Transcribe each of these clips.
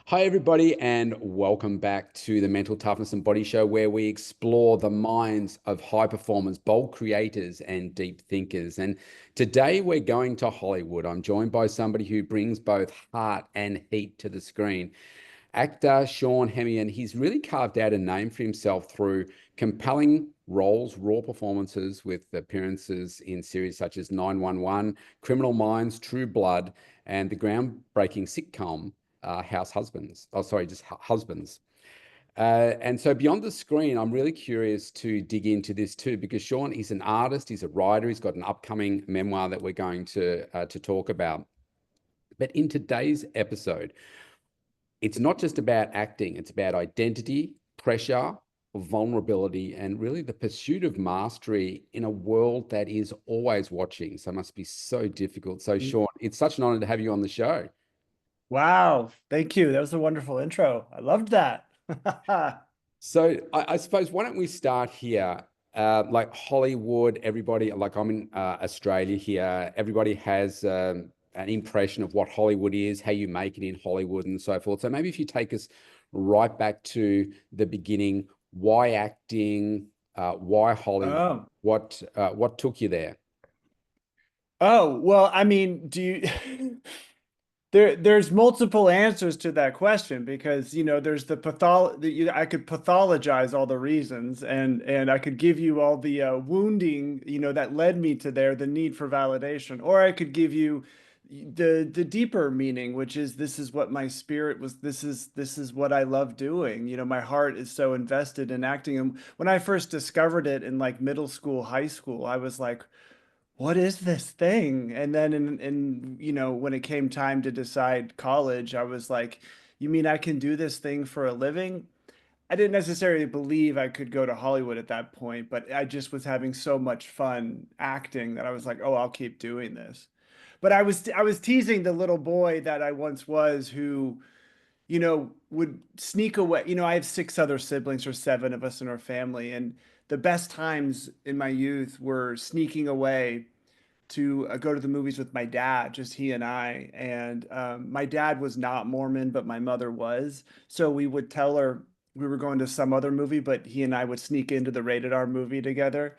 Hi, everybody, and welcome back to the Mental Toughness and Body Show, where we explore the minds of high performers, bold creators, and deep thinkers. And today we're going to Hollywood. I'm joined by somebody who brings both heart and heat to the screen. Actor Sean Hemeon, he's really carved out a name for himself through compelling roles, raw performances with appearances in series such as 911, Criminal Minds, True Blood, and the groundbreaking sitcom House Husbands. Oh, sorry, just Husbands. And so beyond the screen, I'm really curious to dig into this too, because Sean is an artist, he's a writer, he's got an upcoming memoir that we're going to talk about. But in today's episode, it's not just about acting, it's about identity, pressure, vulnerability, and really the pursuit of mastery in a world that is always watching. So it must be so difficult. So, Sean, it's such an honor to have you on the show. Wow, thank you. That was a wonderful intro. I loved that. So, I suppose, why don't we start here? Like Hollywood, everybody, like I'm in Australia here, everybody has an impression of what Hollywood is, how you make it in Hollywood, and so forth. So, maybe if you take us right back to the beginning, why acting, why Hollywood, Oh, what took you there? well, I mean, do you there's multiple answers to that question because there's I could pathologize all the reasons and I could give you all the wounding that led me to there, the need for validation, or I could give you the deeper meaning, which is this is what my spirit was, this is what I love doing. My heart is so invested in acting. And when I first discovered it in like middle school, high school, I was like, what is this thing? And then when it came time to decide college, I was like, you mean I can do this thing for a living? I didn't necessarily believe I could go to Hollywood at that point, but I just was having so much fun acting that I was like, oh, I'll keep doing this. But I was teasing the little boy that I once was who, would sneak away. I have six other siblings or seven of us in our family, and the best times in my youth were sneaking away to go to the movies with my dad, just he and I. And my dad was not Mormon, but my mother was. So we would tell her we were going to some other movie, but he and I would sneak into the rated R movie together.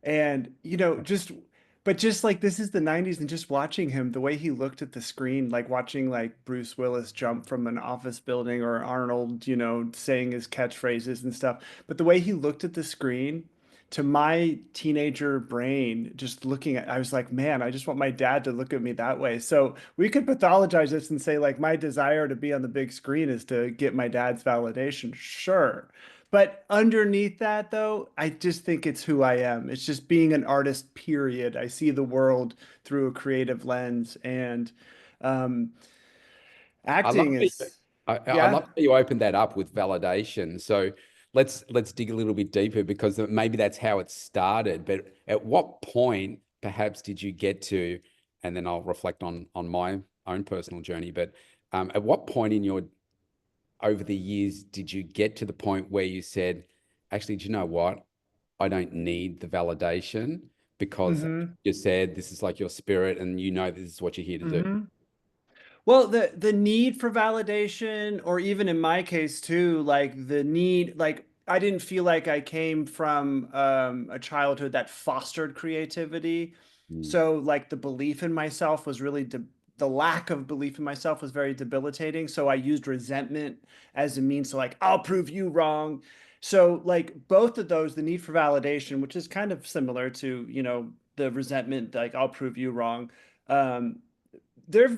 And, just like this is the 90s, and just watching him, the way he looked at the screen, like watching like Bruce Willis jump from an office building or Arnold, saying his catchphrases and stuff. But the way he looked at the screen, to my teenager brain, just looking at, I was like, man, I just want my dad to look at me that way. So we could pathologize this and say, like, my desire to be on the big screen is to get my dad's validation. Sure. But underneath that, though, I just think it's who I am. It's just being an artist, period. I see the world through a creative lens, and um, I love acting that is, I yeah. love that you opened that up with validation. So let's dig a little bit deeper because maybe that's how it started. But at what point perhaps did you get to, and then I'll reflect on my own personal journey, but at what point in your over the years did you get to the point where you said, actually, do you know what? I don't need the validation because Hmm. you said this is like your spirit and you know this is what you're here to do. Hmm. Well, the need for validation, or even in my case too, like the need, like I didn't feel like I came from a childhood that fostered creativity. Mm. So like the belief in myself was really the lack of belief in myself was very debilitating. So I used resentment as a means to like, I'll prove you wrong. So like both of those, the need for validation, which is kind of similar to, the resentment, like I'll prove you wrong. Um, they're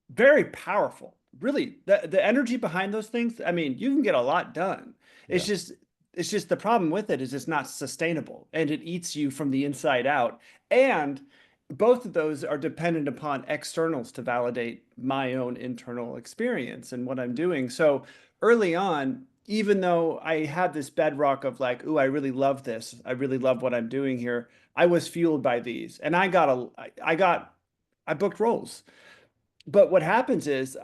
very powerful. Really, the energy behind those things, I mean, you can get a lot done. It's Yeah. just it's just the problem with it is it's not sustainable and it eats you from the inside out. And both of those are dependent upon externals to validate my own internal experience and what I'm doing. So early on, even though I had this bedrock of like, ooh, I really love this. I really love what I'm doing here. I was fueled by these. And I booked roles, but what happens is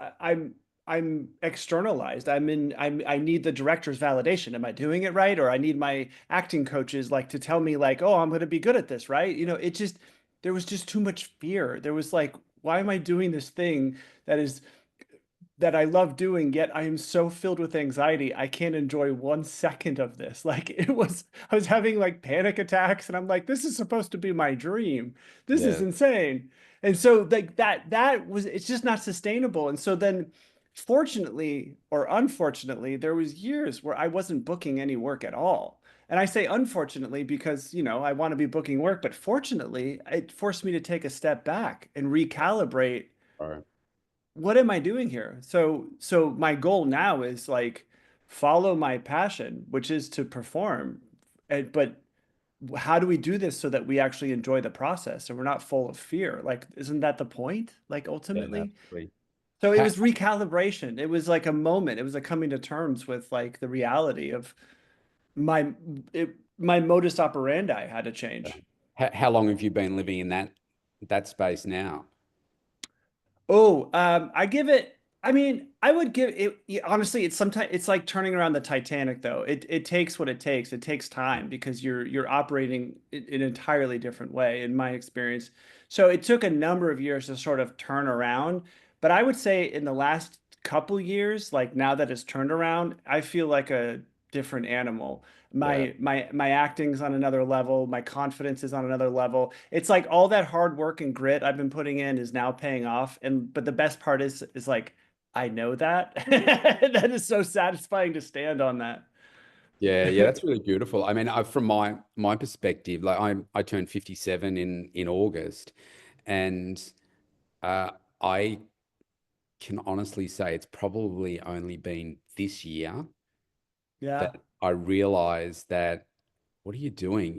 I'm externalized. I need the director's validation. Am I doing it right? Or I need my acting coaches like to tell me like, oh, I'm going to be good at this, right? It just there was just too much fear. There was like, why am I doing this thing that is that I love doing, yet I am so filled with anxiety. I can't enjoy 1 second of this. Like I was having like panic attacks, and I'm like, this is supposed to be my dream. This is Yeah. insane. And so like it's just not sustainable. And so then fortunately or unfortunately, there was years where I wasn't booking any work at all. And I say unfortunately because, I want to be booking work, but fortunately, it forced me to take a step back and recalibrate All right. what am I doing here? So my goal now is like follow my passion, which is to perform. But how do we do this so that we actually enjoy the process and we're not full of fear? Like, isn't that the point? Like Yeah, ultimately? absolutely. So it How, was recalibration. It was like a moment. It was a coming to terms with like the reality of my my modus operandi had to change. how long have you been living in that space now? Oh, I give it. I mean, I would give it. Honestly, it's sometimes it's like turning around the Titanic, though. It takes what it takes. It takes time because you're operating in an entirely different way, in my experience. So it took a number of years to sort of turn around. But I would say in the last couple years, like now that it's turned around, I feel like a different animal. Yeah. My acting's on another level, my confidence is on another level. It's like all that hard work and grit I've been putting in is now paying off. And but the best part is like I know that. That is so satisfying to stand on that. Yeah, yeah, that's really beautiful. I mean, from my perspective, like I turned 57 in August, and uh, I can honestly say it's probably only been this year that Yeah. I realized that what are you doing?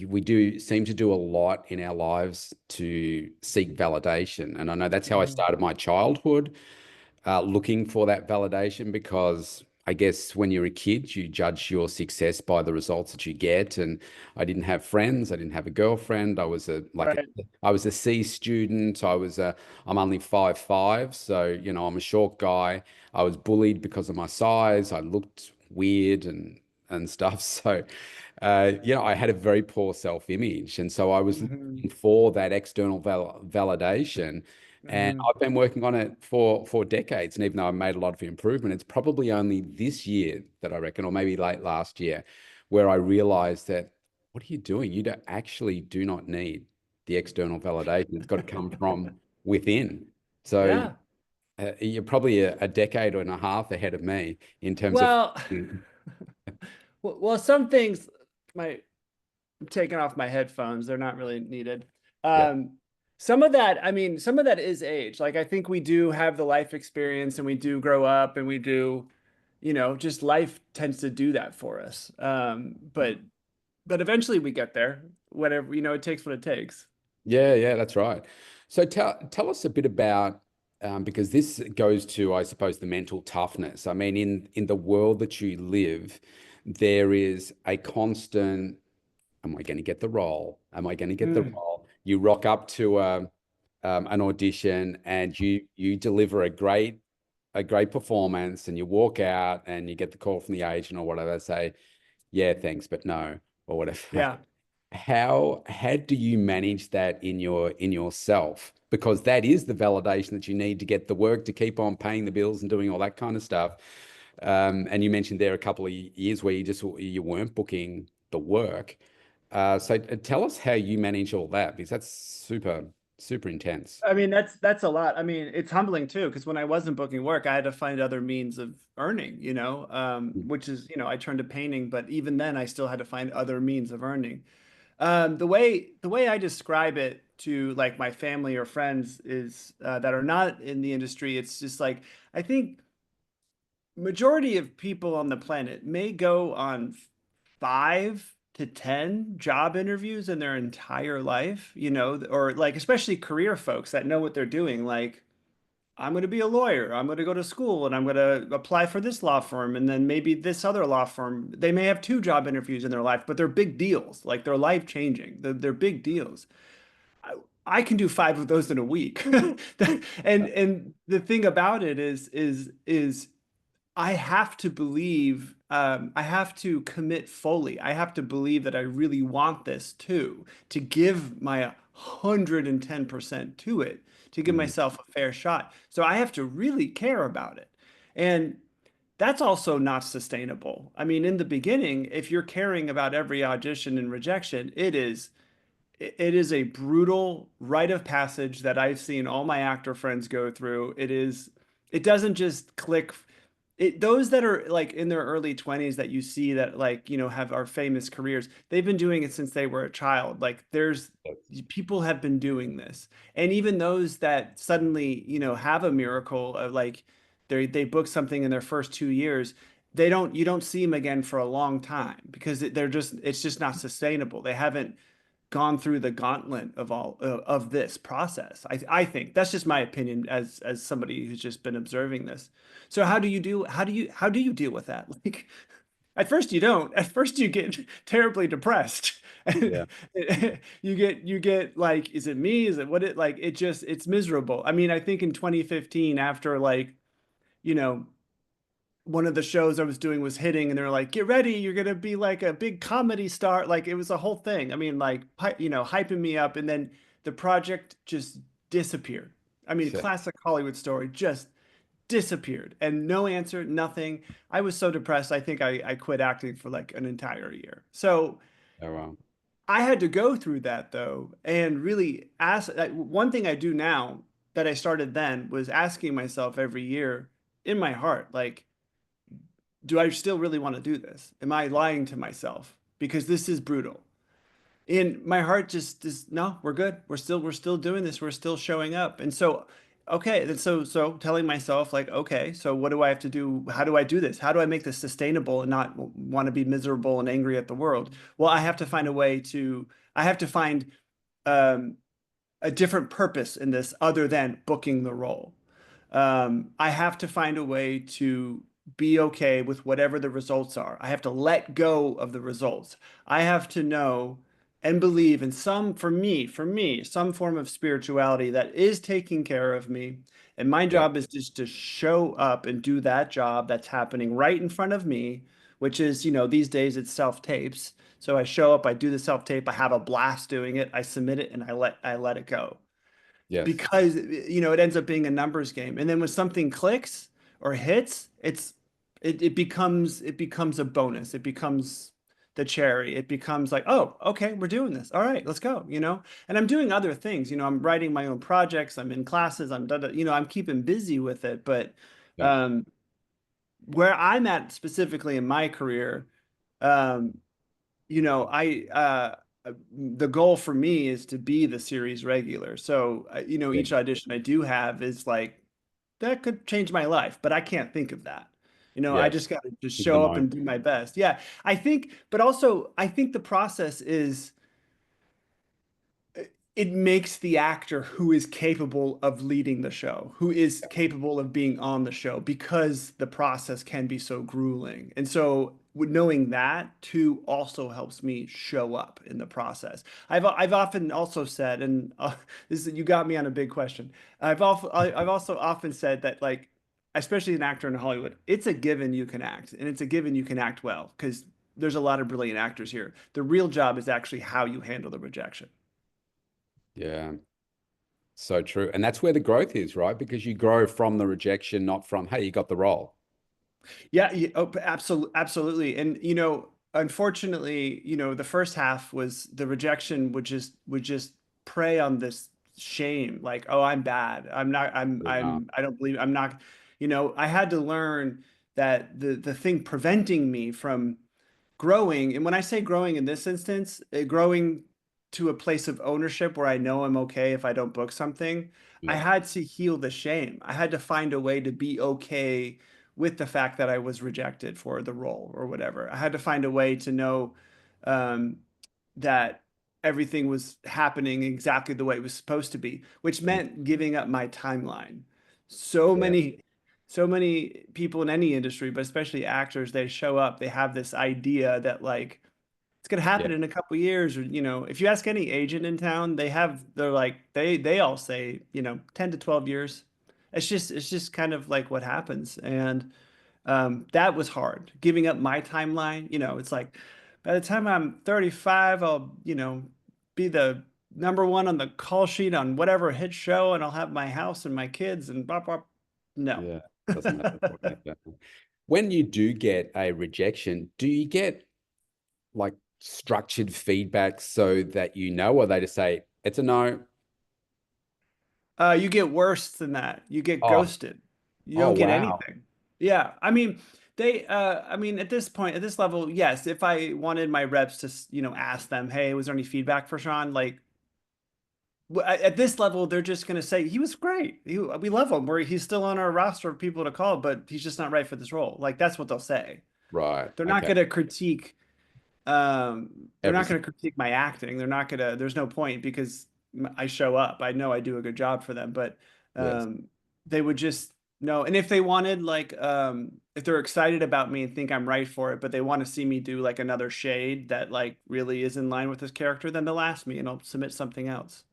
We do seem to do a lot in our lives to seek validation, and I know that's how I Mhm. started my childhood. Looking for that validation because I guess when you're a kid, you judge your success by the results that you get. And I didn't have friends. I didn't have a girlfriend. I was Right. I was a C student. I'm only 5'5", so I'm a short guy. I was bullied because of my size. I looked weird and stuff. So, I had a very poor self-image, and so I was Hmm. looking for that external validation. And Hmm. I've been working on it for decades. And even though I've made a lot of improvement, it's probably only this year that I reckon, or maybe late last year, where I realized that what are you doing? You don't actually do not need the external validation. It's got to come from within. So Yeah. you're probably a decade and a half ahead of me in terms of. Well, well, some things my I'm taking off my headphones. They're not really needed. Yeah. Um, some of that, I mean, some of that is age. Like I think we do have the life experience and we do grow up and we do, just life tends to do that for us. But eventually we get there. Whatever, it takes what it takes. Yeah, yeah, that's right. So tell us a bit about because this goes to, I suppose, the mental toughness. I mean, in the world that you live, there is a constant, am I going to get the role? Am I going to get the Mm, role? You rock up to an audition and you deliver a great performance, and you walk out and you get the call from the agent or whatever. They say, yeah, thanks, but no, or whatever. yeah. How do you manage that in yourself? Because that is the validation that you need to get the work to keep on paying the bills and doing all that kind of stuff. And you mentioned there a couple of years where you weren't booking the work. So tell us how you manage all that, because that's super intense. I mean, that's a lot. I mean, it's humbling too, because when I wasn't booking work, I had to find other means of earning, which is, I turned to painting, but even then I still had to find other means of earning. The way I describe it to like my family or friends is that are not in the industry, it's just like I think majority of people on the planet may go on 5 to 10 job interviews in their entire life, or like especially career folks that know what they're doing. Like, I'm going to be a lawyer. I'm going to go to school and I'm going to apply for this law firm and then maybe this other law firm. They may have 2 job interviews in their life, but they're big deals. Like they're life changing. They're big deals. I can do 5 of those in a week. And the thing about it is I have to believe, I have to commit fully. I have to believe that I really want this too, to give my 110% to it, to give Mm. myself a fair shot. So I have to really care about it. And that's also not sustainable. I mean, in the beginning, if you're caring about every audition and rejection, it is a brutal rite of passage that I've seen all my actor friends go through. It doesn't just click. Those that are like in their early 20s that you see that like, have our famous careers, they've been doing it since they were a child. Like there's people have been doing this. And even those that suddenly, have a miracle of like they book something in their first 2 years, you don't see them again for a long time because it's just not sustainable. They haven't gone through the gauntlet of all of this process. I think that's just my opinion as somebody who's just been observing this. So how do you deal with that? Like at first you don't. At first you get terribly depressed. Yeah. You get like, is it me? Is it what it like? It's miserable. I mean, I think in 2015 after like, you know, one of the shows I was doing was hitting, and they're like, "Get ready, you're gonna be like a big comedy star." Like it was a whole thing. I mean, like hyping me up, and then the project just disappeared. I mean, Yeah. classic Hollywood story, just disappeared, and no answer, nothing. I was so depressed. I think I quit acting for like an entire year. So Oh, wow. I had to go through that though, and really ask. One thing I do now that I started then was asking myself every year in my heart, like do I still really want to do this? Am I lying to myself? Because this is brutal. And my heart just is no, we're good. We're still doing this. We're still showing up. And so, okay, then so telling myself like, okay, so what do I have to do? How do I do this? How do I make this sustainable and not want to be miserable and angry at the world? Well, I have to find a way to, I have to find um, a different purpose in this other than booking the role. I have to find a way to be okay with whatever the results are. I have to let go of the results. I have to know and believe in for me, some form of spirituality that is taking care of me. And my Yeah. job is just to show up and do that job that's happening right in front of me, which is, these days it's self-tapes. So I show up, I do the self-tape, I have a blast doing it, I submit it, and I let it go Yes. because it ends up being a numbers game. And then when something clicks or hits, it becomes a bonus. It becomes the cherry. It becomes like, oh, okay, we're doing this. All right, let's go. And I'm doing other things. I'm writing my own projects. I'm in classes. I'm keeping busy with it. But Yeah. um, where I'm at specifically in my career, um, I the goal for me is to be the series regular. So, Yeah. each audition I do have is like that could change my life, but I can't think of that. I Yes. just got to just In the show up moment. and do my best. Yeah, but also I think the process is it makes the actor who is capable of leading the show, who is capable of being on the show, because the process can be so grueling. And so knowing that too also helps me show up in the process. I've often also said, and you got me on a big question. I've also often said that like, especially an actor in Hollywood, it's a given you can act, and it's a given you can act well because there's a lot of brilliant actors here. The real job is actually how you handle the rejection. Yeah. So true. And that's where the growth is, right? Because you grow from the rejection, not from, hey, you got the role. Yeah, oh, absolutely, absolutely. And unfortunately, the first half was the rejection would just prey on this shame, like, oh, I'm bad. I'm not, Yeah. I don't believe I'm not, I had to learn that the thing preventing me from growing, and when I say growing in this instance, growing to a place of ownership where I know I'm okay if I don't book something, I Yeah. had to heal the shame. I had to find a way to be okay with the fact that I was rejected for the role or whatever. I had to find a way to know um, that everything was happening exactly the way it was supposed to be, which Mm. meant giving up my timeline. So Yeah. many so many people in any industry, but especially actors, they show up, they have this idea that like it's gonna Yeah. happen in a couple years, or if you ask any agent in town, they're like they all say 10 to 12 years. It's just kind of like what happens, and that was hard. Giving up my timeline, it's like by the time I'm 35, I'll be the number one on the call sheet on whatever hit show, and I'll have my house and my kids and blah blah. No. Yeah, doesn't matter what that. When you do get a rejection, do you get like structured feedback so that you know, or they just say it's a no? You get worse than that. You get Oh, ghosted. You oh don't get wow. anything. Yeah. I mean, I mean, at this point, at this level, yes, if I wanted my reps to, ask them, hey, was there any feedback for Sean? Like, at this level, they're just going to say he was great. We love him. He's still on our roster of people to call, but he's just not right for this role. Like, that's what they'll say. Right. They're not Okay. going to critique they're not Everything. going to critique my acting. They're not going to, there's no point because I show up. I know I do a good job for them, but Yes. they would just know. And if they wanted, like, if they're excited about me and think I'm right for it, but they want to see me do like another shade that like really is in line with this character, then they'll ask me and I'll submit something else.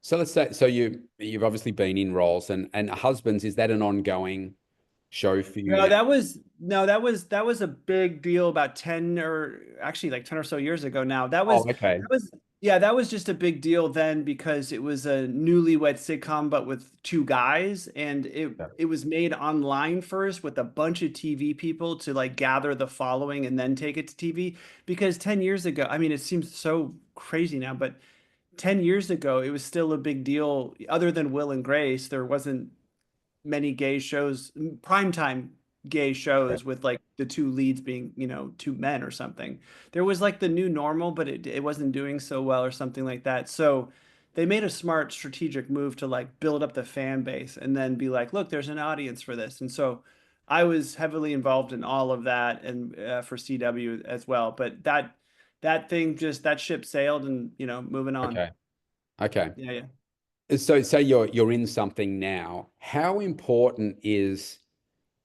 So let's say, so you've obviously been in roles, and Husbands, is that an ongoing show for you No, now? that was a big deal about 10 or actually like 10 or so years ago now. Oh, okay. That was yeah, that was just a big deal then because it was a newlywed sitcom but with two guys, and it Yeah. it was made online first with a bunch of TV people to like gather the following and then take it to TV, because 10 years ago, I mean it seems so crazy now, but 10 years ago it was still a big deal. Other than Will and Grace, there wasn't many gay shows, primetime gay Yeah. shows with like the two leads being, two men or something. There was like the new normal, but it wasn't doing so well or something like that. So they made a smart strategic move to like build up the fan base and then be like, look, there's an audience for this. And so I was heavily involved in all of that and for CW as well. But that ship sailed and, moving on. Okay. Okay. Yeah, yeah. So say you're in something now. How important is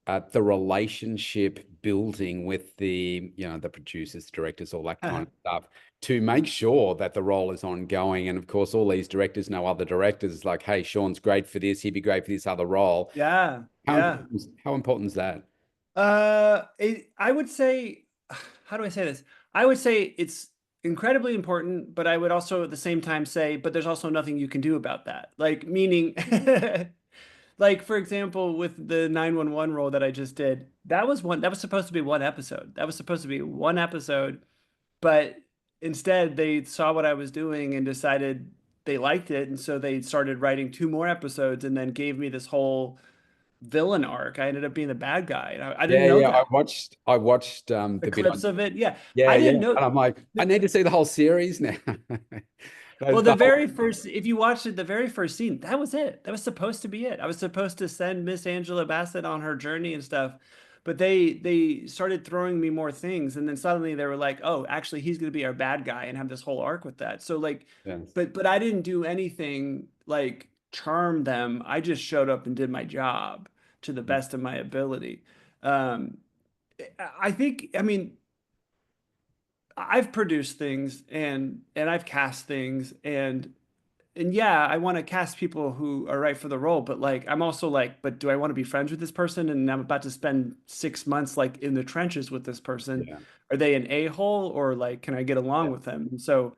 the relationship building with the producers, directors, all that kind of stuff, to make sure that the role is ongoing? And of course, all these directors know other directors. It's like, hey, Sean's great for this. He'd be great for this other role. Yeah, yeah. How important is that? I would say, how do I say this? I would say it's incredibly important, but I would also at the same time say, but there's also nothing you can do about that. Like, meaning, like, for example, with the 911 role that I just did, that was supposed to be one episode. That was supposed to be one episode, but instead they saw what I was doing and decided they liked it. And so they started writing two more episodes and then gave me this whole villain arc. I ended up being the bad guy. And I didn't Yeah, know yeah. that. I watched The the bit clips on. of it. Yeah. Yeah, I yeah. didn't And know. I'm like, I need to see the whole series now. Well, The whole. if you watched it, the very first scene, that was it. That was supposed to be it. I was supposed to send Miss Angela Bassett on her journey and stuff. But they started throwing me more things, and then suddenly they were like, "Oh, actually, he's going to be our bad guy," and have this whole arc with that. So like, Yes. but I didn't do anything like charm them. I just showed up and did my job to the best of my ability. Um, I think, I mean, I've produced things and I've cast things, and yeah, I want to cast people who are right for the role, but like I'm also like, but do I want to be friends with this person? And I'm about to spend 6 months like in the trenches with this person. Yeah. Are they an a-hole, or like can I get along Yeah. with them? And so,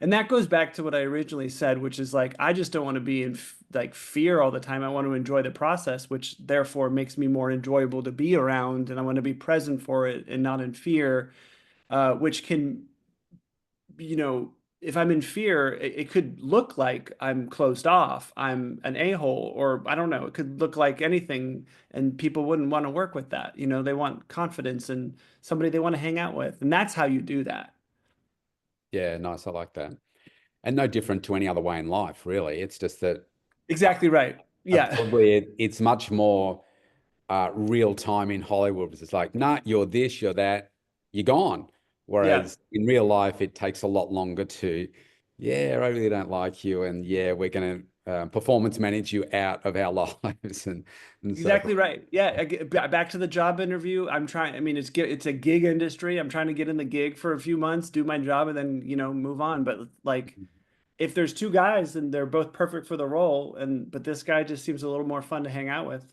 and that goes back to what I originally said, which is like I just don't want to be in like fear all the time. I want to enjoy the process, which therefore makes me more enjoyable to be around, and I want to be present for it and not in fear, which can, if I'm in fear, it could look like I'm closed off, I'm an a-hole, or I don't know, it could look like anything, and people wouldn't want to work with that. They want confidence and somebody they want to hang out with, and that's how you do that. Yeah, nice. I like that. And no different to any other way in life, really. It's just that uh, Exactly right. Yeah. probably it's much more real time in Hollywood. It's like, nah, you're this, you're that, you're gone. Yeah. Whereas in real life, it takes a lot longer to, yeah, I really don't like you, and yeah, we're going to performance manage you out of our lives, and so Exactly right. Yeah, back to the job interview. I'm trying. I mean, it's a gig industry. I'm trying to get in the gig for a few months, do my job, and then move on. But like, if there's two guys and they're both perfect for the role, and but this guy just seems a little more fun to hang out with,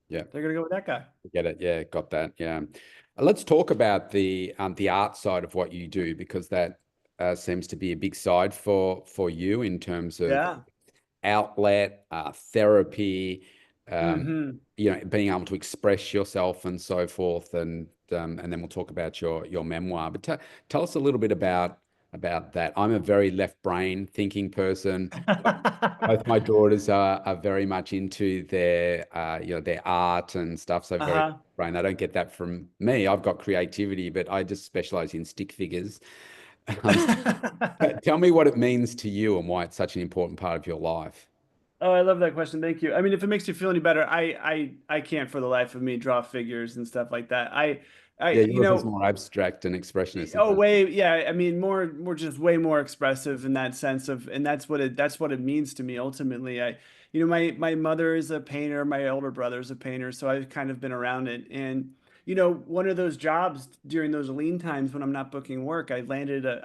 yeah. they're gonna go with that guy. Get it. Yeah, got that. Yeah. Let's talk about the art side of what you do, because that seems to be a big side for you in terms of Yeah. outlet, therapy, um, Hmm. being able to express yourself and so forth. And then we'll talk about your memoir. But tell us a little bit about that. I'm a very left brain thinking person. Both my daughters are very much into their art and stuff. So very Uh-huh. brain. They don't get that from me. I've got creativity, but I just specialize in stick figures. So tell me what it means to you and why it's such an important part of your life. Oh, I love that question. Thank you. I mean, if it makes you feel any better, I can't for the life of me draw figures and stuff like that. Yeah, You yours is know, more abstract and expressionist, oh, isn't it? way, yeah. I mean, more just way more expressive in that sense of, and that's what it means to me ultimately. My mother is a painter, my older brother is a painter, so I've kind of been around it. And one of those jobs during those lean times when I'm not booking work, I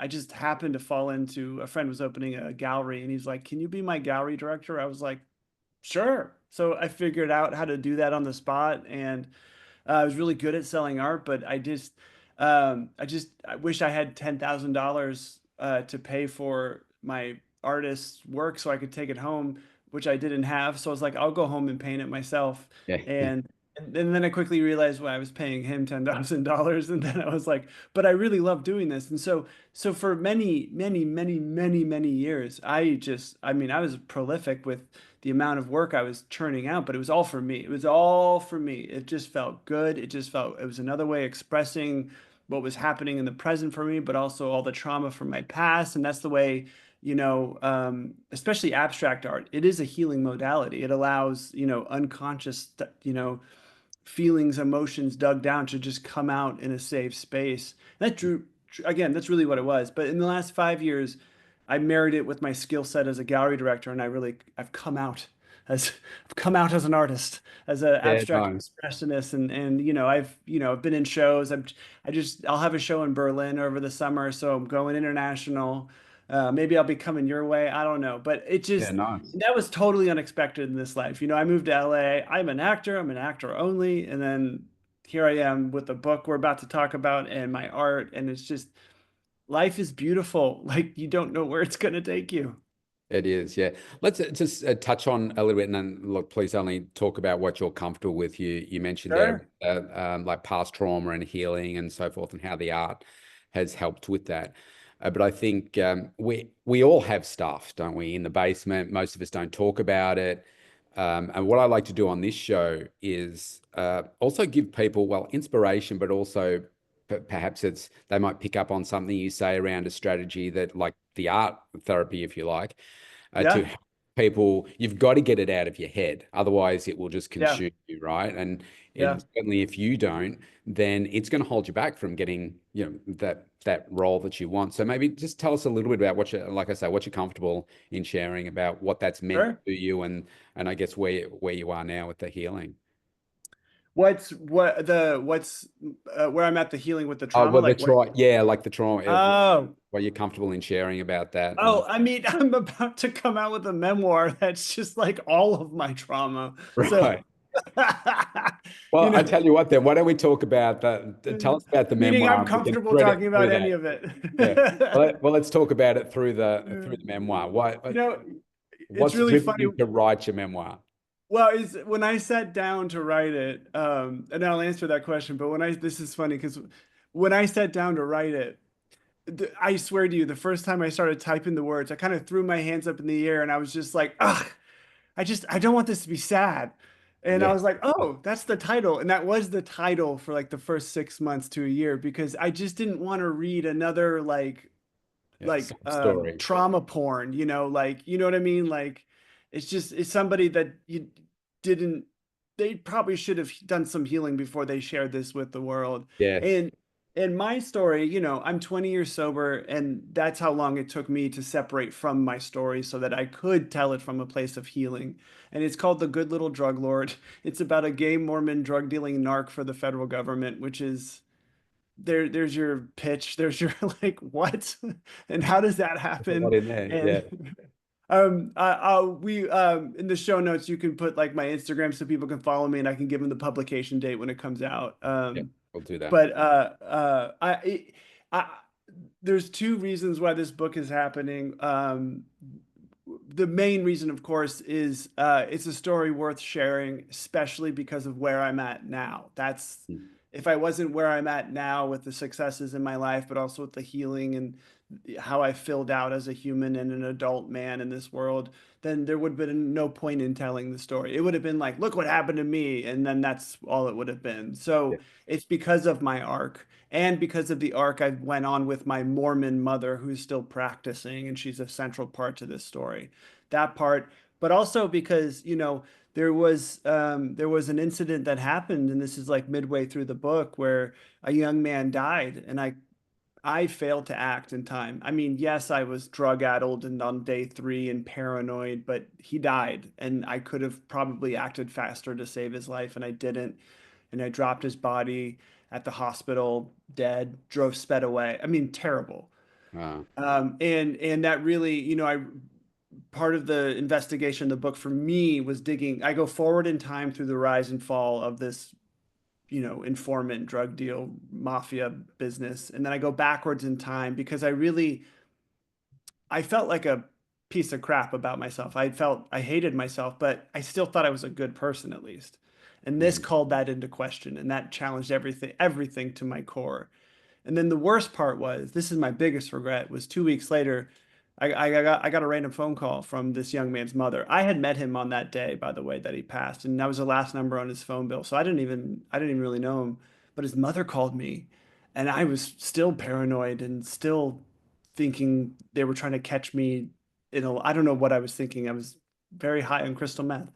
just happened to fall into a friend was opening a gallery, and he's like, "Can you be my gallery director?" I was like, "Sure." So I figured out how to do that on the spot, and I was really good at selling art, but I wish I had $10,000 to pay for my artist's work so I could take it home, which I didn't have. So I was like, I'll go home and paint it myself. Yeah. And then I quickly realized why I was paying him $10,000, and then I was like, but I really love doing this. And so for many, many, many, many, many years, I mean, I was prolific with the amount of work I was churning out, but it was all for me. It was all for me. It just felt good. It was another way of expressing what was happening in the present for me, but also all the trauma from my past. And that's the way, especially abstract art, it is a healing modality. It allows, unconscious, feelings, emotions dug down to just come out in a safe space. That again, that's really what it was. But in the last 5 years, I married it with my skill set as a gallery director, and I've come out as I've come out as an artist, as an Yeah, abstract no, expressionist, and I've been in shows. I'll have a show in Berlin over the summer, so I'm going international. Maybe I'll be coming your way. I don't know, but yeah, nice. that was totally unexpected in this life. I moved to LA. I'm an actor. I'm an actor only, and then here I am with the book we're about to talk about and my art, and it's just life is beautiful. Like you don't know where it's going to take you. It is, yeah. Let's just touch on a little bit, and then look, please only talk about what you're comfortable with. You mentioned there Sure. like past trauma and healing and so forth, and how the art has helped with that. But I think we all have stuff, don't we, in the basement. Most of us don't talk about it. And what I like to do on this show is also give people, well, inspiration, but also perhaps they might pick up on something you say around a strategy that, like the art therapy, if you like, to Yeah. help people. You've got to get it out of your head, otherwise it will just Yeah. consume you, right? And Yeah. certainly if you don't, then it's going to hold you back from getting that role that you want. So maybe just tell us a little bit about like I say, what you're comfortable in sharing about what that's meant Sure. to you, and I guess where you are now with the healing. What's where I'm at the healing with the Oh, trauma? well, the Like what? trauma, yeah, like the trauma. Oh, What you're comfortable in sharing about that, and oh, I mean, I'm about to come out with a memoir that's just like all of my trauma. So, right. Well, you I know, tell you what, then why don't we talk about tell us about the meaning memoir, I'm and we can comfortable thread it talking about through any that. of it. Yeah. Well, let's talk about it through the memoir. You know, it's What's really driven funny. you to write your memoir? Well, is when I sat down to write it, and I'll answer that question, but this is funny because when I sat down to write it, I swear to you, the first time I started typing the words, I kind of threw my hands up in the air and I was just like, ugh, I don't want this to be sad. And I Yeah. was like, oh, that's the title. And that was the title for like the first 6 months to a year because I just didn't want to read another Yeah. Sob story. trauma porn, like you know what I mean? Like it's somebody that you didn't they probably should have done some healing before they shared this with the world. Yes. And my story, I'm 20 years sober, and that's how long it took me to separate from my story so that I could tell it from a place of healing. And it's called The Good Little Drug Lord. It's about a gay Mormon drug dealing narc for the federal government, which is there's your pitch. There's your like what and how does that There's a lot happen? in there. Yeah. And we in the show notes you can put like my Instagram so people can follow me and I can give them the publication date when it comes out. Yeah. We'll do that. But I there's two reasons why this book is happening. The main reason, of course, is it's a story worth sharing, especially because of where I'm at now. That's Mm. if I wasn't where I'm at now with the successes in my life, but also with the healing and how I filled out as a human and an adult man in this world, then there would have been no point in telling the story. It would have been like, look what happened to me, and then that's all it would have been. Yeah. So it's because of my arc and because of the arc I went on with my Mormon mother, who's still practicing, and she's a central part to this story. That part, but also because, there was an incident that happened, and this is like midway through the book, where a young man died, and I failed to act in time. I mean, yes, I was drug addled and on day 3 and paranoid, but he died, and I could have probably acted faster to save his life, and I didn't. And I dropped his body at the hospital, dead, drove sped away. I mean, terrible. Uh, And that really, I part of the investigation in the book for me was digging. I go forward in time through the rise and fall of this, informant, drug deal, mafia business, and then I go backwards in time because I felt like a piece of crap about myself. I felt I hated myself, but I still thought I was a good person at least. And this mm, called that into question, and that challenged everything to my core. And then the worst part was, this is my biggest regret, was 2 weeks later, I got a random phone call from this young man's mother. I had met him on that day, by the way, that he passed, and that was the last number on his phone bill. So I didn't even really know him. But his mother called me, and I was still paranoid and still thinking they were trying to catch me I don't know what I was thinking. I was very high on crystal meth.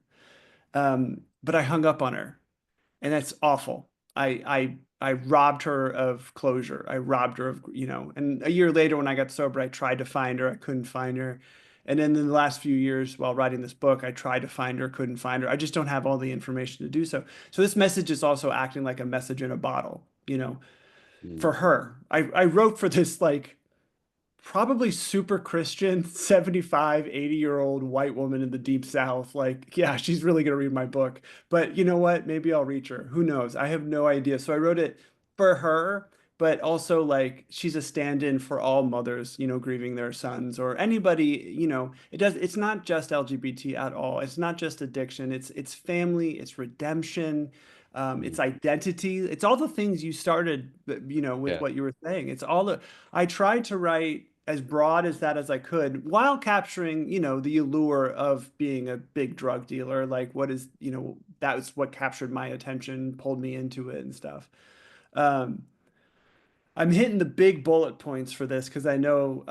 But I hung up on her, and that's awful. I robbed her of closure. I robbed her of, and a year later when I got sober, I tried to find her. I couldn't find her. And then in the last few years while writing this book, I tried to find her, couldn't find her. I just don't have all the information to do so. So this message is also acting like a message in a bottle, mm. for her. I wrote for this like probably super Christian 75, 80-year-old white woman in the deep South. Like, yeah, she's really going to read my book. But you know what? Maybe I'll reach her. Who knows? I have no idea. So I wrote it for her, but also like she's a stand-in for all mothers, grieving their sons, or anybody, it's not just LGBT at all. It's not just addiction. It's family, it's redemption. Mm. It's identity. It's all the things you started, with Yeah. what you were saying. I tried to write as broad as that as I could while capturing, the allure of being a big drug dealer. Like that was what captured my attention, pulled me into it and stuff. Um, I'm hitting the big bullet points for this because I know,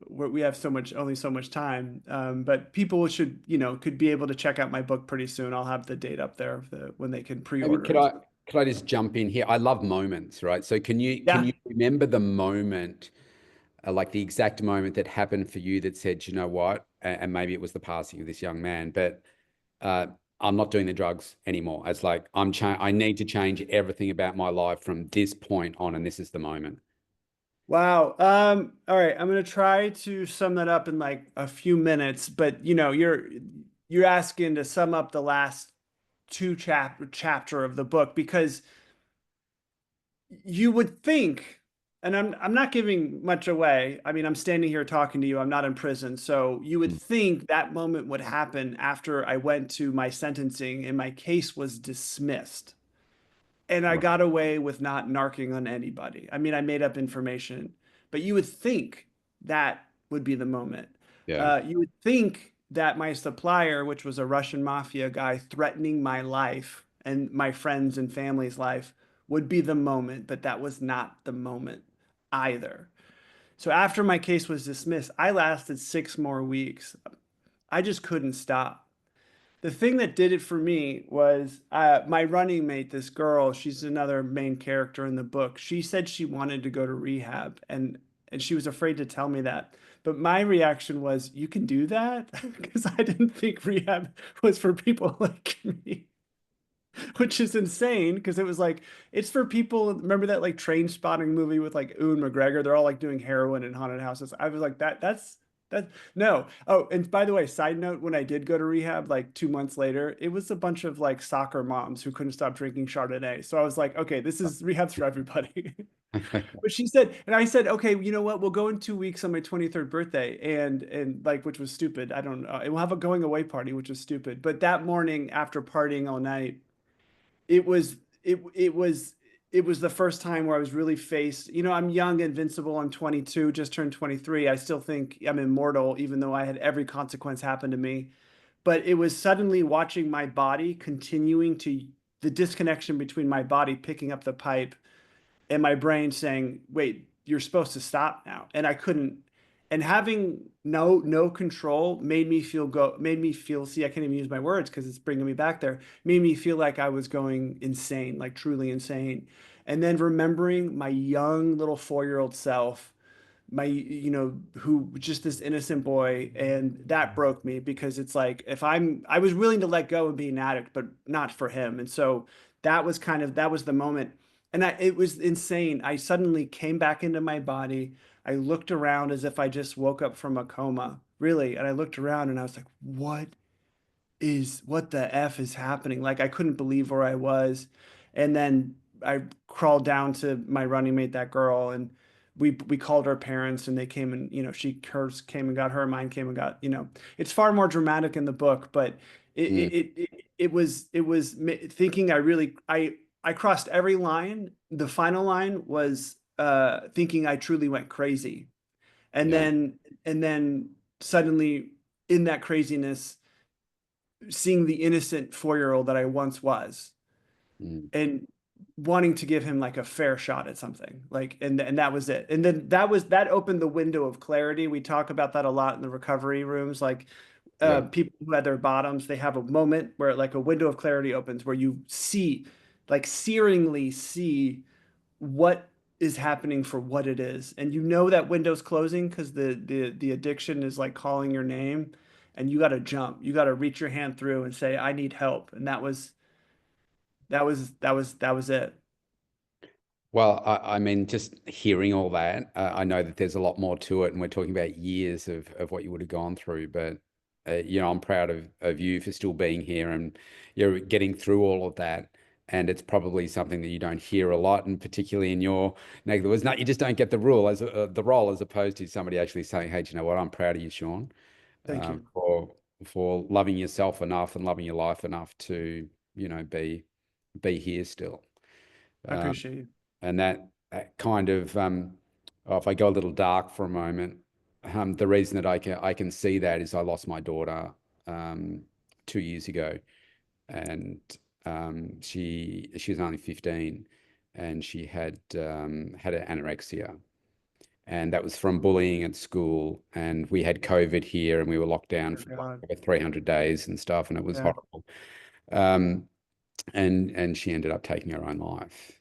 we have only so much time. But people should, could be able to check out my book pretty soon. I'll have the date up there when they can Maybe pre-order could and I stuff. could I just jump in here? I love moments, right? So can you Yeah. remember the moment, like the exact moment that happened for you that said, you know what, and maybe it was the passing of this young man, but uh, I'm not doing the drugs anymore. It's like I need to change everything about my life from this point on, and this is the moment. Wow. All right. I'm gonna try to sum that up in like a few minutes, but you're asking to sum up the last chapter of the book because you would think, and I'm not giving much away. I mean, I'm standing here talking to you. I'm not in prison, so you would Mm. think that moment would happen after I went to my sentencing and my case was dismissed and I Right. got away with not narking on anybody. I mean, I made up information, but you would think that would be the moment. Yeah. You would think that my supplier, which was a Russian mafia guy threatening my life and my friends and family's life, would be the moment, but that was not the moment either. So after my case was dismissed, I lasted 6 more weeks. I just couldn't stop. The thing that did it for me was my running mate, this girl, she's another main character in the book. She said she wanted to go to rehab and she was afraid to tell me that. But my reaction was, you can do that? Because I didn't think rehab was for people like me, which is insane because it was like it's for people. Remember that like Train Spotting movie with like Ewan McGregor? They're all like doing heroin in haunted houses. I was like that no. Oh, and by the way, side note, when I did go to rehab like 2 months later, it was a bunch of like soccer moms who couldn't stop drinking Chardonnay. So I was like, okay, this is rehab's for everybody. But she said, and I said, okay, you know what? We'll go in 2 weeks on my 23rd birthday, and like, which was stupid. I don't know. And we'll have a going away party, which was stupid. But that morning, after partying all night, it was it was the first time where I was really faced. You know, I'm young, invincible. I'm 22, just turned 23. I still think I'm immortal, even though I had every consequence happen to me. But it was suddenly watching my body continuing to the disconnection between my body picking up the pipe and my brain saying, "Wait, you're supposed to stop now." And I couldn't. And having no control made me feel, see, I can't even use my words because it's bringing me back there. Made me feel like I was going insane, like truly insane. And then remembering my young little 4-year-old self, my, who just this innocent boy, and that broke me because it's like if I was willing to let go and be an addict, but not for him. And so that was the moment. And it was insane. I suddenly came back into my body. I looked around as if I just woke up from a coma, really. And I looked around and I was like, what the F is happening? Like I couldn't believe where I was. And then I crawled down to my running mate, that girl, and we called her parents and they came and, hers came and got her, mine came and got, it's far more dramatic in the book, but Mm, it was thinking I crossed every line. The final line was thinking I truly went crazy. And yeah. then suddenly in that craziness, seeing the innocent 4-year-old that I once was Mm, and wanting to give him like a fair shot at something. Like, and that was it. And then that opened the window of clarity. We talk about that a lot in the recovery rooms. Like yeah. people who had their bottoms, they have a moment where like a window of clarity opens where you see, like searingly see what is happening for what it is. And you know that window's closing because the addiction is like calling your name and you got to jump. You got to reach your hand through and say, I need help. And that was it. Well, I mean, just hearing all that, I know that there's a lot more to it, and we're talking about years of what you would have gone through. But I'm proud of you for still being here and you're getting through all of that. And it's probably something that you don't hear a lot, and particularly in your neck of the woods. No, you just don't get the rule as the role, as opposed to somebody actually saying, "Hey, do you know what? I'm proud of you, Sean, Thank you. for loving yourself enough and loving your life enough to, be here still." I Um, appreciate you. and that kind of if I go a little dark for a moment, the reason that I can see that is I lost my daughter um, 2 years ago, and she was only 15, and she had an anorexia, and that was from bullying at school, and we had COVID here, and we were locked down Oh, for like God. over 300 days and stuff, and it was Yeah. horrible. Um, and she ended up taking her own life.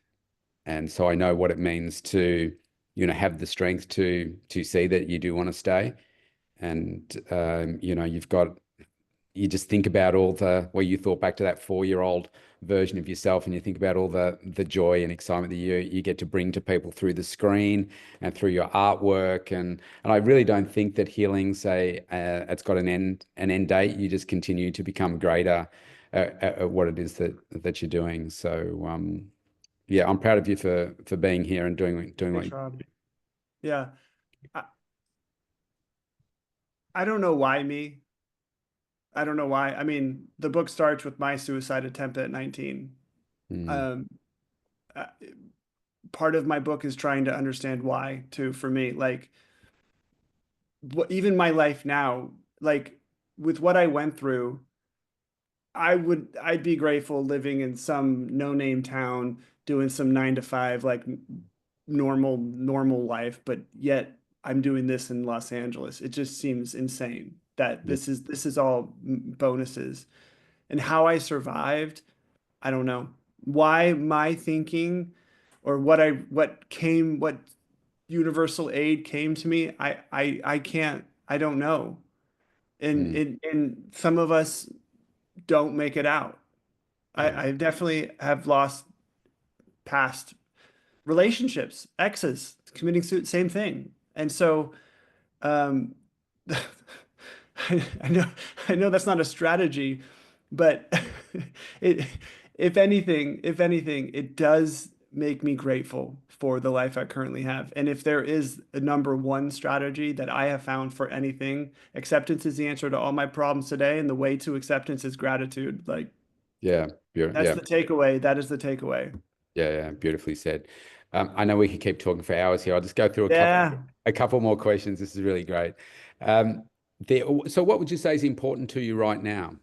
And so I know what it means to, have the strength to see that you do want to stay. And you just think about all you thought back to that 4-year-old version of yourself, and you think about all the joy and excitement that you get to bring to people through the screen and through your artwork. And I really don't think that healing, say, it's got an end date. You just continue to become greater at what it is that you're doing. So yeah, I'm proud of you for being here and doing what Thanks, Rob. Yeah. I, I don't know why me. I don't know why. I mean, the book starts with my suicide attempt at 19. mm, Um, uh, Part of my book is trying to understand why too for me. Like even my life now, like with what I went through, I'd be grateful living in some no-name town doing some 9 to 5 like normal life, but yet I'm doing this in Los Angeles. It just seems insane that yeah, this is all bonuses. And how I survived, I don't know. Why my thinking or what universal aid came to me, I can't, I don't know. mm, And some of us don't make it out. yeah, I definitely have lost past relationships, exes, committing suit, same thing. And so um I know I know that's not a strategy, but it if anything, it does make me grateful for the life I currently have. And if there is a number one strategy that I have found for anything, acceptance is the answer to all my problems today, and the way to acceptance is gratitude. Like Yeah. that's Yeah. the takeaway. That is the takeaway. Yeah. Yeah. Beautifully said. I know we could keep talking for hours here. I'll just go through Yeah. a couple more questions. This is really great. Um, so what would you say is important to you right now?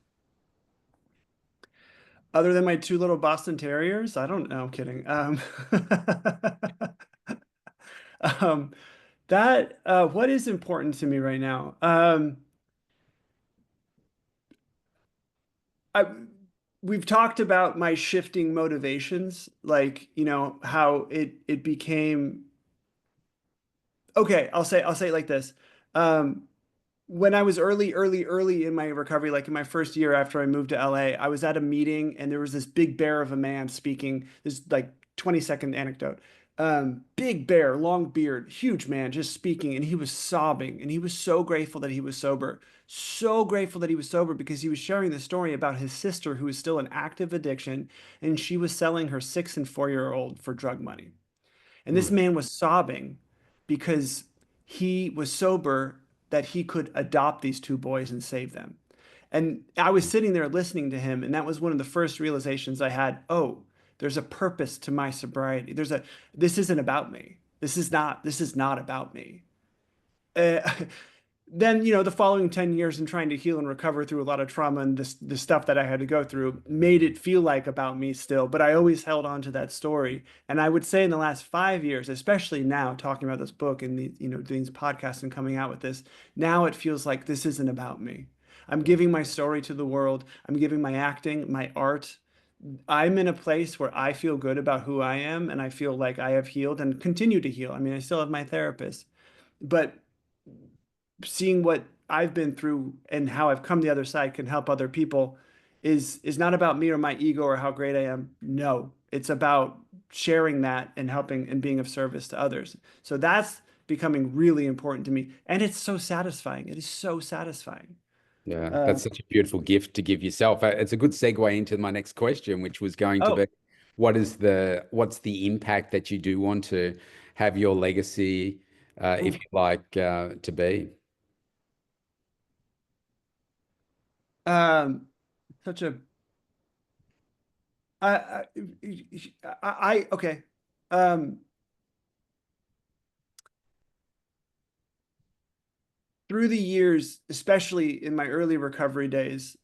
Other than my two little Boston Terriers, I don't know. I'm kidding. Um, that what is important to me right now? I we've talked about my shifting motivations, like, how it became okay, I'll say it like this. Um, when I was early in my recovery, like in my first year after I moved to LA, I was at a meeting and there was this big bear of a man speaking. This like 20-second anecdote. Big bear, long beard, huge man, just speaking, and he was sobbing, and he was so grateful that he was sober. So grateful that he was sober because he was sharing the story about his sister who was still in active addiction, and she was selling her 6 and 4-year-old for drug money. And this Mm, man was sobbing because he was sober that he could adopt these two boys and save them. And I was sitting there listening to him, and that was one of the first realizations I had. Oh, there's a purpose to my sobriety. This isn't about me. This is not about me. Uh, then, the following 10 years and trying to heal and recover through a lot of trauma and the stuff that I had to go through made it feel like about me still, but I always held on to that story. And I would say in the last 5 years, especially now talking about this book and these podcasts and coming out with this, now it feels like this isn't about me. I'm giving my story to the world. I'm giving my acting, my art. I'm in a place where I feel good about who I am, and I feel like I have healed and continue to heal. I mean, I still have my therapist, but seeing what I've been through and how I've come the other side can help other people is not about me or my ego or how great I am. No, it's about sharing that and helping and being of service to others. So that's becoming really important to me, and it's so satisfying. It is so satisfying. yeah, Uh, that's such a beautiful gift to give yourself. It's a good segue into my next question, which was going to oh, be, what's the impact that you do want to have your legacy, if oh, you like, to be? um, such a I okay. Um, Through the years, especially in my early recovery days,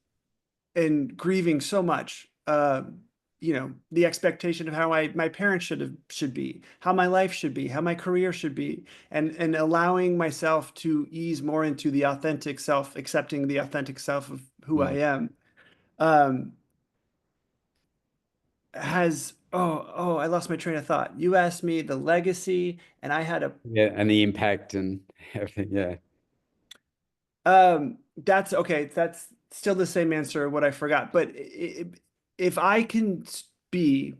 and grieving so much, the expectation of how my parents should be, how my life should be, how my career should be, and allowing myself to ease more into the authentic self, accepting the authentic self of who I Mm. am, has I lost my train of thought. You asked me the legacy, and I had a Yeah, and the impact and everything. Yeah. that's okay. That's still the same answer of what I forgot. But if I can be,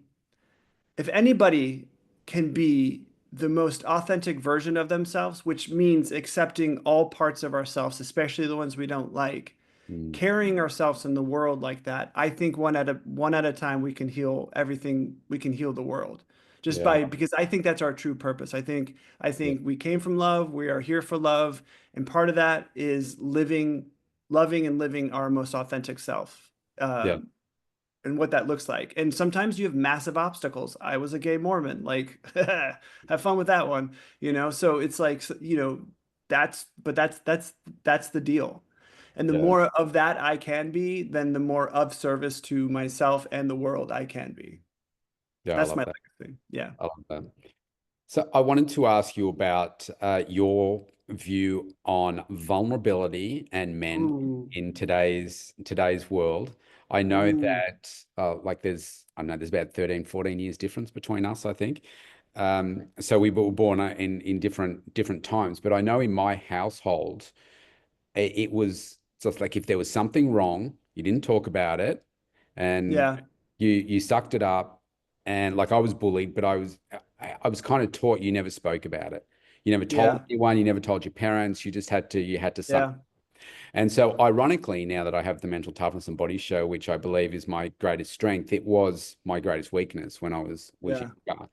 if anybody can be the most authentic version of themselves, which means accepting all parts of ourselves, especially the ones we don't like, Mm. carrying ourselves in the world like that, I think one at a time we can heal everything. We can heal the world just Yeah. by because I think that's our true purpose. I Yeah. think we came from love. We are here for love, and part of that is loving and living our most authentic self. Yeah. And what that looks like. And sometimes you have massive obstacles. I was a gay Mormon, like have fun with that one, So it's like, that's the deal. And the Yeah. more of that I can be, then the more of service to myself and the world I can be. Yeah. I That's love my that. legacy. Yeah. I love that. So I wanted to ask you about your view on vulnerability and men Ooh. in today's world. I know Ooh. that like I know there's about 13, 14 years difference between us, I think. So we were born in different times, but I know in my household, it was just like if there was something wrong, you didn't talk about it, and Yeah. you sucked it up. And like I was bullied, but I was kind of taught you never spoke about it. You never told Yeah. anyone, you never told your parents, you just had to you had to suck. Yeah. And so, ironically, now that I have the Mental Toughness and Body Show, which I believe is my greatest strength, it was my greatest weakness when I was Yeah. younger.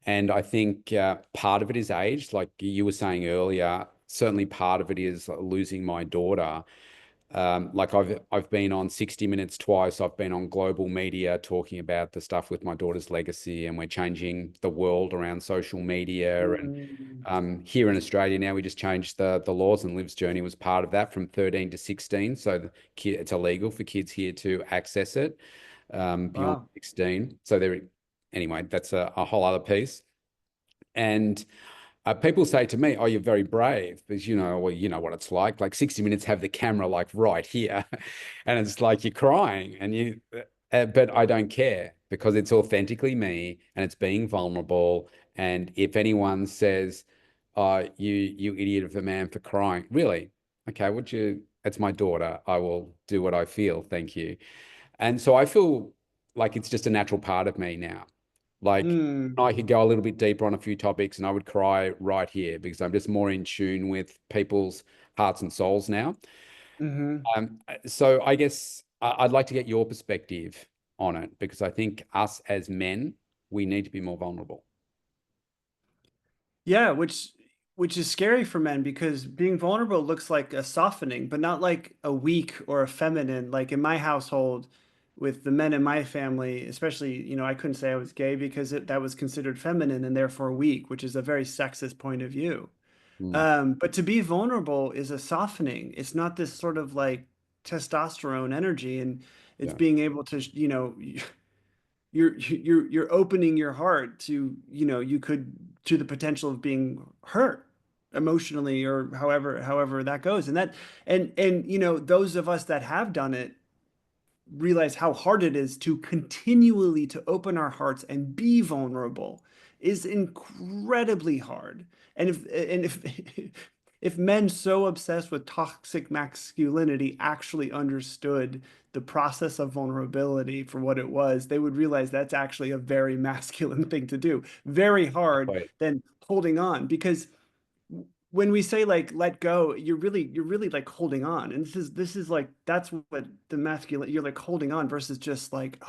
And I think part of it is age, like you were saying earlier. Certainly, part of it is losing my daughter. Like I've been on 60 Minutes twice. I've been on global media talking about the stuff with my daughter's legacy, and we're changing the world around social media. And Mm. here in Australia now, we just changed the laws, and Liv's journey was part of that from 13 to 16. So it's illegal for kids here to access it beyond Wow. 16. So anyway, that's a whole other piece. And people say to me, "Oh, you're very brave," because well, you know what it's like. Like 60 Minutes have the camera like right here, and it's like you're crying, and but I don't care because it's authentically me, and it's being vulnerable. And if anyone says, "Oh, you idiot of a man for crying," really, okay, would you? It's my daughter. I will do what I feel. Thank you. And so I feel like it's just a natural part of me now. Like Mm. I could go a little bit deeper on a few topics and I would cry right here because I'm just more in tune with people's hearts and souls now. Hmm. So I guess I'd like to get your perspective on it because I think us as men, we need to be more vulnerable. Yeah, which is scary for men because being vulnerable looks like a softening, but not like a weak or a feminine. Like in my household, with the men in my family, especially, I couldn't say I was gay because that was considered feminine and therefore weak, which is a very sexist point of view. Mm, But to be vulnerable is a softening. It's not this sort of like testosterone energy, and it's yeah, being able to, you're opening your heart to you could to the potential of being hurt emotionally or however that goes, and those of us that have done it realize how hard it is to continually to open our hearts and be vulnerable is incredibly hard. And if if men so obsessed with toxic masculinity actually understood the process of vulnerability for what it was, they would realize that's actually a very masculine thing to do. Very hard wait, than holding on, because when we say like let go, you're really like holding on. And this is like that's what the masculine, you're like holding on versus just like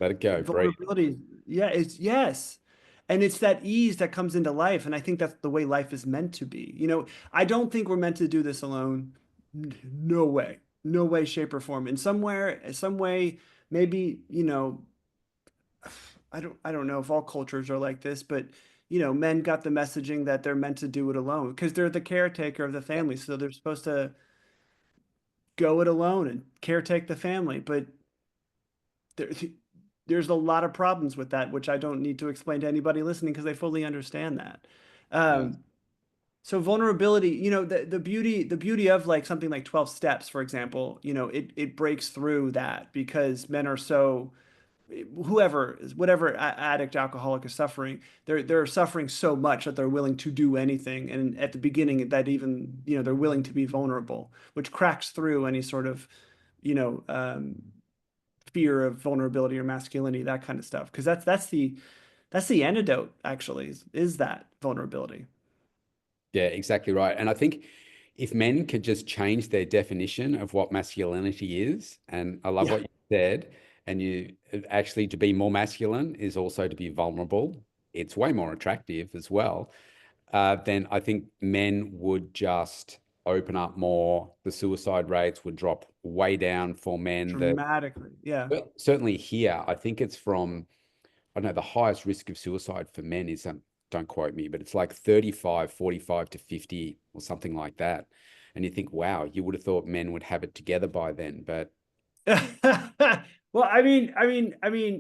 let it go, breathe. vulnerability. Yeah, it's yes. And it's that ease that comes into life. And I think that's the way life is meant to be. I don't think we're meant to do this alone. No way. No way, shape, or form. In some way, maybe, I don't know if all cultures are like this, but men got the messaging that they're meant to do it alone because they're the caretaker of the family. So they're supposed to go it alone and caretake the family. But there, there's a lot of problems with that, which I don't need to explain to anybody listening because they fully understand that. Yeah, Um, so vulnerability, the beauty of like something like 12 steps, for example, it breaks through that because men are so whatever addict, alcoholic is suffering, they're suffering so much that they're willing to do anything. And at the beginning, that even they're willing to be vulnerable, which cracks through any sort of you know fear of vulnerability or masculinity, that kind of stuff. Because that's the antidote, actually, is that vulnerability. yeah, exactly right. And I think if men could just change their definition of what masculinity is, and I love Yeah. what you said, and you actually to be more masculine is also to be vulnerable. It's way more attractive as well. Then I think men would just open up more. The suicide rates would drop way down for men. Dramatically. Yeah. Certainly here, I think it's from, I don't know, the highest risk of suicide for men is, don't quote me, but it's like 35, 45 to 50 or something like that. And you think, wow, you would have thought men would have it together by then. But Well, I mean,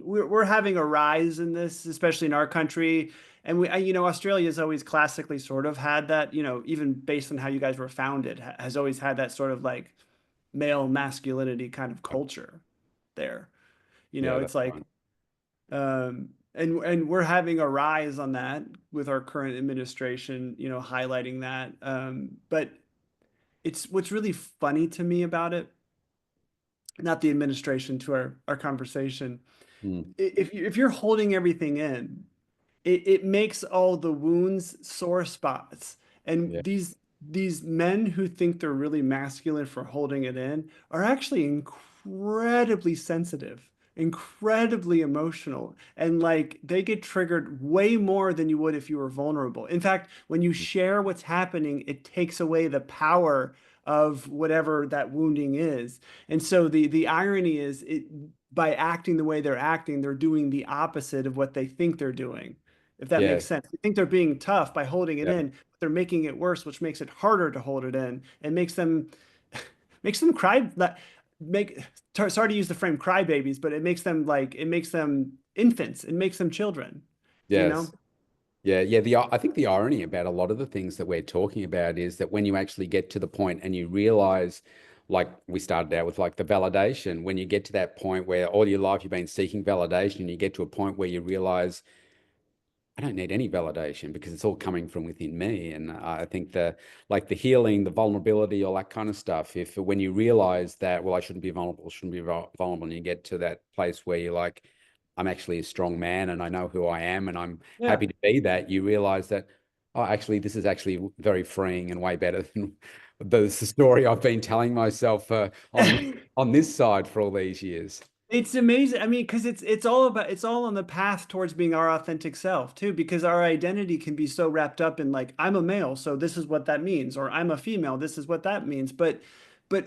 we're having a rise in this, especially in our country. And Australia's always classically sort of had that, even based on how you guys were founded, has always had that sort of like male masculinity kind of culture there. yeah, It's that's like, right. and we're having a rise on that with our current administration, highlighting that. But it's what's really funny to me about it, not the administration, to our conversation. Mm, If you're holding everything in, it makes all the wounds sore spots. And yeah, these men who think they're really masculine for holding it in are actually incredibly sensitive, incredibly emotional, and like they get triggered way more than you would if you were vulnerable. In fact, when you share what's happening, it takes away the power of whatever that wounding is. And so the irony is it by acting the way they're acting, they're doing the opposite of what they think they're doing. If that makes Yes. sense. They think they're being tough by holding it Yeah. in, but they're making it worse, which makes it harder to hold it in and makes them cry make sorry to use the frame crybabies, but it makes them infants, it makes them children, you know? Yes. Yeah, yeah. I think the irony about a lot of the things that we're talking about is that when you actually get to the point and you realize, like we started out with, like the validation, when you get to that point where all your life you've been seeking validation, you get to a point where you realize I don't need any validation because it's all coming from within me. And I think the healing, the vulnerability, all that kind of stuff. If when you realize that, well, I shouldn't be vulnerable, shouldn't be vulnerable, and you get to that place where you're like, I'm actually a strong man and I know who I am and I'm Yeah. happy to be that, you realize that, oh, actually, this is actually very freeing and way better than the story I've been telling myself on this side for all these years. It's amazing. I mean, because it's all on the path towards being our authentic self too, because our identity can be so wrapped up in like, I'm a male, so this is what that means, or I'm a female, this is what that means. But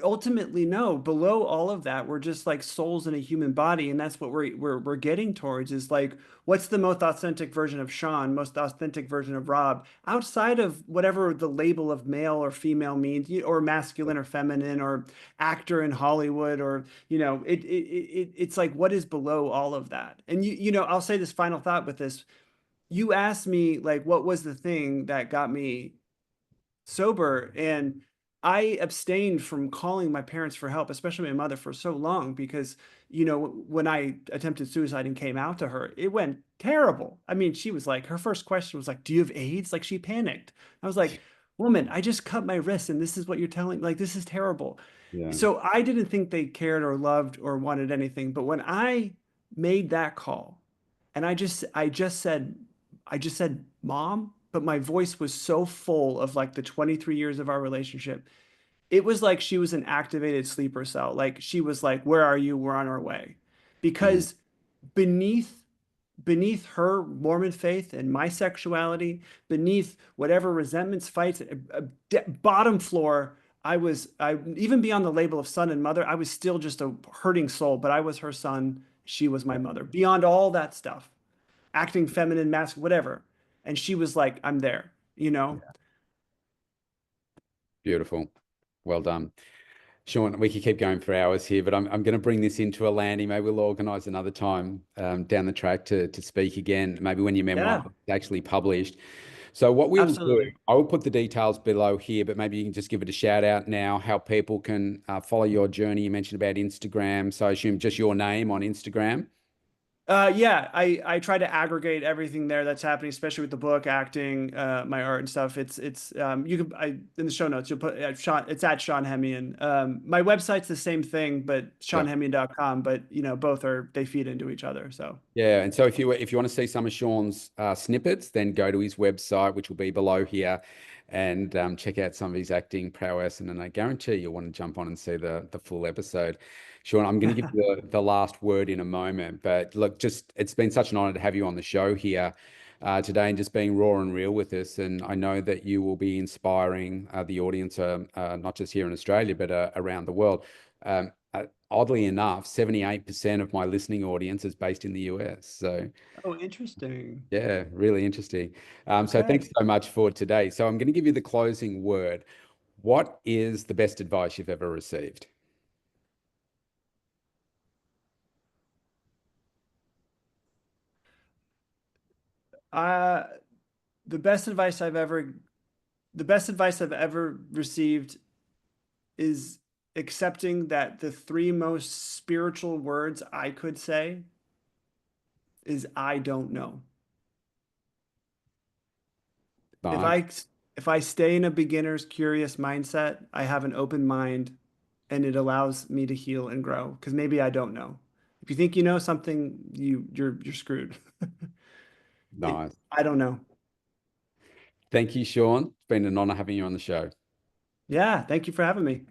ultimately, no, below all of that, we're just like souls in a human body, and that's what we're getting towards is like, what's the most authentic version of Sean, most authentic version of Rob, outside of whatever the label of male or female means, or masculine or feminine, or actor in Hollywood, or it's like what is below all of that. And I'll say this final thought with this. You asked me like what was the thing that got me sober, and I abstained from calling my parents for help, especially my mother, for so long because when I attempted suicide and came out to her, it went terrible. I mean, she was like, her first question was like, do you have AIDS? Like, she panicked. I was like, woman, I just cut my wrist and this is what you're telling me. Like, this is terrible. Yeah. So I didn't think they cared or loved or wanted anything. But when I made that call and I just said mom, but my voice was so full of like the 23 years of our relationship. It was like she was an activated sleeper cell. Like she was like, where are you? We're on our way. Mm. Because beneath beneath her Mormon faith and my sexuality, beneath whatever resentments, fights, bottom floor, I even beyond the label of son and mother, I was still just a hurting soul, but I was her son, she was my mother. Beyond all that stuff, acting feminine, masculine, whatever. And she was like, I'm there, you know? Beautiful. Well done. Sean, we could keep going for hours here, but I'm going to bring this into a landing. Maybe we'll organise another time down the track to speak again, maybe when your memoir Yeah, is actually published. So what we'll do, absolutely. I will put the details below here, but maybe you can just give it a shout out now, how people can follow your journey. You mentioned about Instagram. So I assume just your name on Instagram. Yeah, I try to aggregate everything there that's happening, especially with the book, acting, my art and stuff. It's you can in the show notes you'll put Sean. It's at Sean Hemeon. My website's the same thing, but Yeah. seanhemeon.com. But both they feed into each other. So Yeah, and so if you want to see some of Sean's snippets, then go to his website, which will be below here, and check out some of his acting prowess. And then I guarantee you'll want to jump on and see the full episode. Sean, I'm going to give you the last word in a moment, but look, just it's been such an honor to have you on the show here today and just being raw and real with us. And I know that you will be inspiring the audience, not just here in Australia, but around the world. Oddly enough, 78% of my listening audience is based in the US. So, oh, interesting. yeah, really interesting. So, thanks Okay. so much for today. So, I'm going to give you the closing word. What is the best advice you've ever received? Uh, the best advice I've ever the best advice I've ever received is accepting that the three most spiritual words I could say is I don't know. If Nice. I if I stay in a beginner's curious mindset, I have an open mind and it allows me to heal and grow because maybe I don't know. If you think you know something, you're screwed. Nice. I don't know. Thank you, Sean. It's been an honor having you on the show. Yeah, thank you for having me.